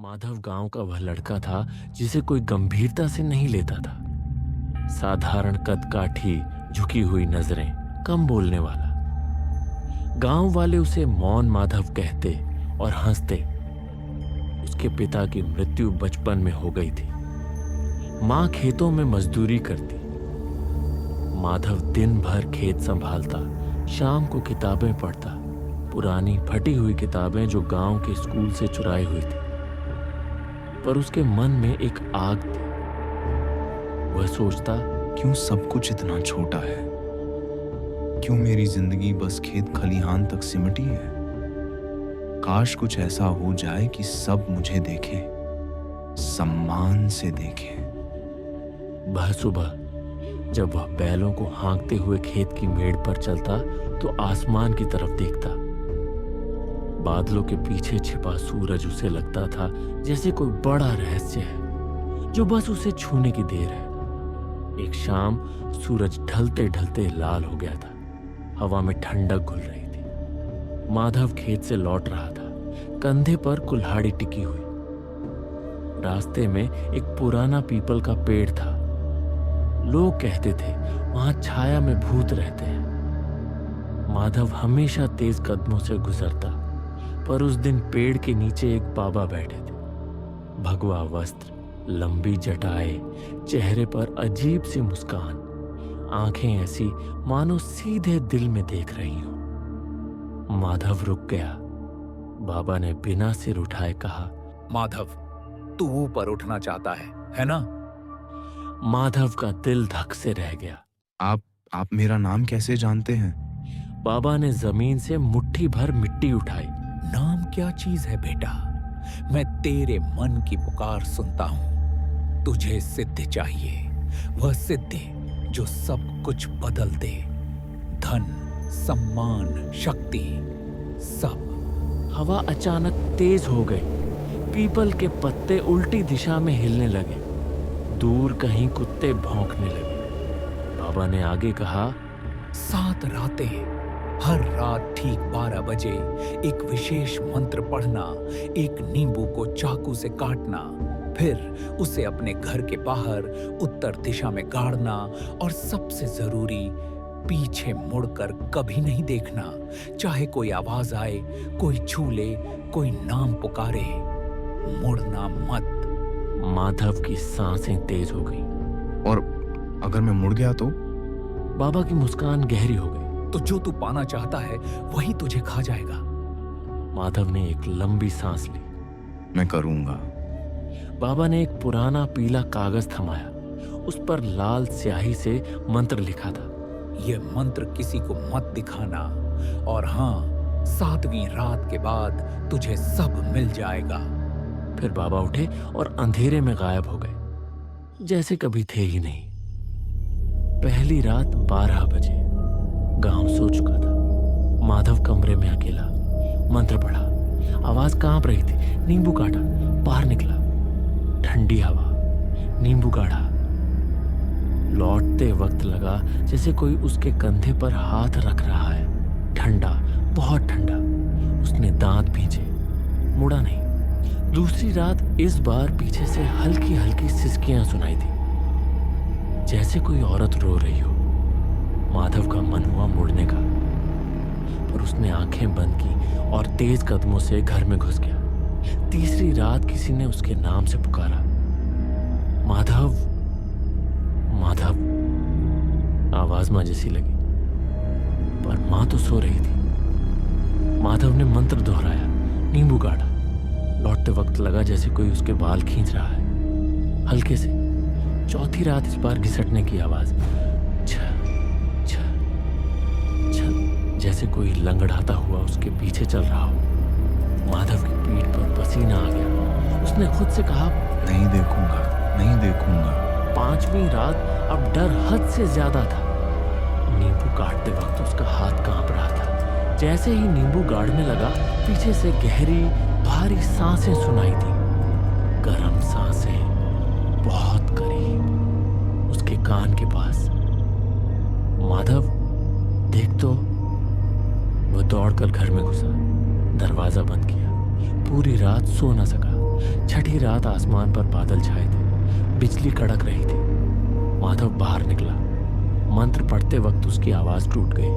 माधव गांव का वह लड़का था जिसे कोई गंभीरता से नहीं लेता था। साधारण कद काठी, झुकी हुई नजरें, कम बोलने वाला। गांव वाले उसे मौन माधव कहते और हंसते। उसके पिता की मृत्यु बचपन में हो गई थी। मां खेतों में मजदूरी करती। माधव दिन भर खेत संभालता, शाम को किताबें पढ़ता, पुरानी फटी हुई किताबें जो गांव के स्कूल से चुराई हुई थी। पर उसके मन में एक आग थी। वह सोचता, क्यों सब कुछ इतना छोटा है? क्यों मेरी जिंदगी बस खेत खलिहान तक सिमटी है? काश कुछ ऐसा हो जाए कि सब मुझे देखे, सम्मान से देखे। वह सुबह जब वह बैलों को हाँकते हुए खेत की मेड़ पर चलता तो आसमान की तरफ देखता। बादलों के पीछे छिपा सूरज उसे लगता था जैसे कोई बड़ा रहस्य है जो बस उसे छूने की देर है। एक शाम सूरज ढलते ढलते लाल हो गया था। हवा में ठंडक घुल रही थी। माधव खेत से लौट रहा था, कंधे पर कुल्हाड़ी टिकी हुई। रास्ते में एक पुराना पीपल का पेड़ था। लोग कहते थे वहां छाया में भूत रहते हैं। माधव हमेशा तेज कदमों से गुजरता, पर उस दिन पेड़ के नीचे एक बाबा बैठे थे। भगवा वस्त्र, लंबी जटाएं, चेहरे पर अजीब सी मुस्कान, आंखें ऐसी मानो सीधे दिल में देख रही हो। माधव रुक गया। बाबा ने बिना सिर उठाए कहा, माधव, तू ऊपर उठना चाहता है ना? माधव का दिल धक से रह गया। आप मेरा नाम कैसे जानते हैं? बाबा ने जमीन से मुट्ठी भर मिट्टी उठाई। नाम क्या चीज है बेटा? मैं तेरे मन की पुकार सुनता हूं। तुझे सिद्धि चाहिए, वह सिद्धि जो सब कुछ बदल दे। धन, सम्मान, शक्ति, सब। हवा अचानक तेज हो गई। पीपल के पत्ते उल्टी दिशा में हिलने लगे। दूर कहीं कुत्ते भौंकने लगे। बाबा ने आगे कहा, 7 रातें, हर रात ठीक 12 बजे एक विशेष मंत्र पढ़ना, एक नींबू को चाकू से काटना, फिर उसे अपने घर के बाहर उत्तर दिशा में गाड़ना, और सबसे जरूरी, पीछे मुड़कर कभी नहीं देखना। चाहे कोई आवाज आए, कोई छू ले, कोई नाम पुकारे, मुड़ना मत। माधव की सांसें तेज हो गई। और अगर मैं मुड़ गया तो? बाबा की मुस्कान गहरी हो गई। तो जो तू पाना चाहता है वही तुझे खा जाएगा। माधव ने एक लंबी सांस ली। मैं करूंगा। बाबा ने एक पुराना पीला कागज थमाया। उस पर लाल स्याही से मंत्र लिखा था। यह मंत्र किसी को मत दिखाना, और हाँ, 7वीं रात के बाद तुझे सब मिल जाएगा। फिर बाबा उठे और अंधेरे में गायब हो गए, जैसे कभी थे ही नहीं। पहली रात 12 बजे। गांव सो चुका था। माधव कमरे में अकेला। मंत्र पढ़ा। आवाज कांप रही थी। नींबू काटा, बाहर निकला। ठंडी हवा, नींबू गाढ़ा। लौटते वक्त लगा जैसे कोई उसके कंधे पर हाथ रख रहा है। ठंडा, बहुत ठंडा। उसने दांत भींचे, मुड़ा नहीं। दूसरी रात इस बार पीछे से हल्की हल्की सिसकियां सुनाई थी, जैसे कोई औरत रो रही हो। माधव का मन हुआ मुड़ने का, पर उसने आंखें बंद की और तेज कदमों से घर में घुस गया। तीसरी रात किसी ने उसके नाम से पुकारा, माधव, माधव। आवाज मां जैसी लगी, पर मां तो सो रही थी। माधव ने मंत्र दोहराया, नींबू गाड़ा। लौटते वक्त लगा जैसे कोई उसके बाल खींच रहा है, हल्के से। चौथी रात इस बार घिसटने की आवाज, छ छ छ, जैसे कोई लंगड़ाता हुआ उसके पीछे चल रहा हो। माधव की पीठ पर पसीना आ गया। उसने खुद से कहा, नहीं देखूंगा, नहीं देखूंगा। 5वीं रात अब डर हद से ज्यादा था। नींबू काटते वक्त उसका हाथ कांप रहा था। जैसे ही नींबू गाड़ने लगा, पीछे से गहरी भारी सांसें सुनाई दी। गर्म सांसें, बहुत करीब, उसके कान के पास। माधव, देख तो। वह दौड़कर घर में घुसा, दरवाजा बंद किया। पूरी रात सो न सका। छठी रात आसमान पर बादल छाए थे, बिजली कड़क रही थी। माधव बाहर निकला। मंत्र पढ़ते वक्त उसकी आवाज टूट गई।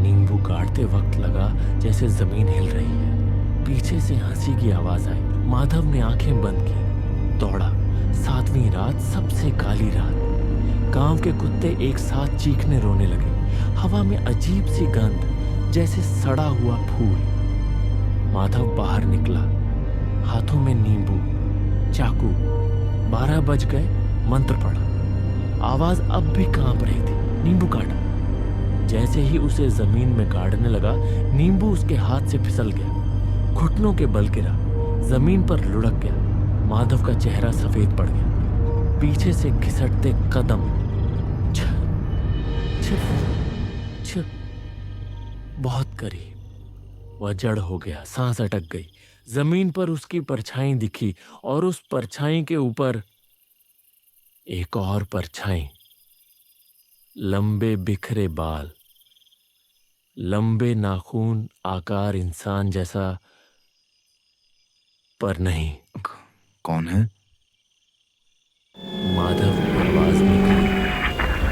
नींबू गाड़ते वक्त लगा जैसे जमीन हिल रही है। पीछे से हंसी की आवाज आई। माधव ने आंखें बंद की, दौड़ा। 7वीं रात, सबसे काली रात। गांव के कुत्ते एक साथ चीखने रोने लगे। हवा में अजीब सी गंध, जैसे सड़ा हुआ फूल। माधव बाहर निकला, हाथों में नींबू, चाकू। 12 बज गए। मंत्र पढ़ा। आवाज अब भी कांप रही थी। नींबू काटा। जैसे ही उसे जमीन में गाड़ने लगा, नींबू उसके हाथ से फिसल गया, घुटनों के बल गिरा, जमीन पर लुढ़क गया। माधव का चेहरा सफेद पड़ गया। पीछे से घिसटते कदम। छिप छिप, बहुत करीब। वह जड़ हो गया, सांस अटक गई। जमीन पर उसकी परछाई दिखी और उस परछाई के ऊपर एक और परछाई। लंबे बिखरे बाल, लंबे नाखून, आकार इंसान जैसा, पर नहीं। कौन है? माधव आवाज निकली,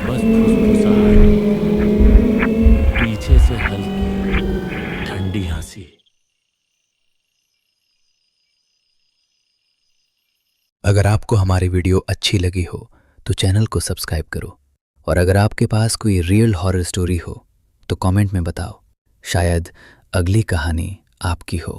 बस फुसफुसाहट। पीछे से हल्की ठंडी हंसी। अगर आपको हमारी वीडियो अच्छी लगी हो तो चैनल को सब्सक्राइब करो, और अगर आपके पास कोई रियल हॉरर स्टोरी हो तो कमेंट में बताओ। शायद अगली कहानी आपकी हो।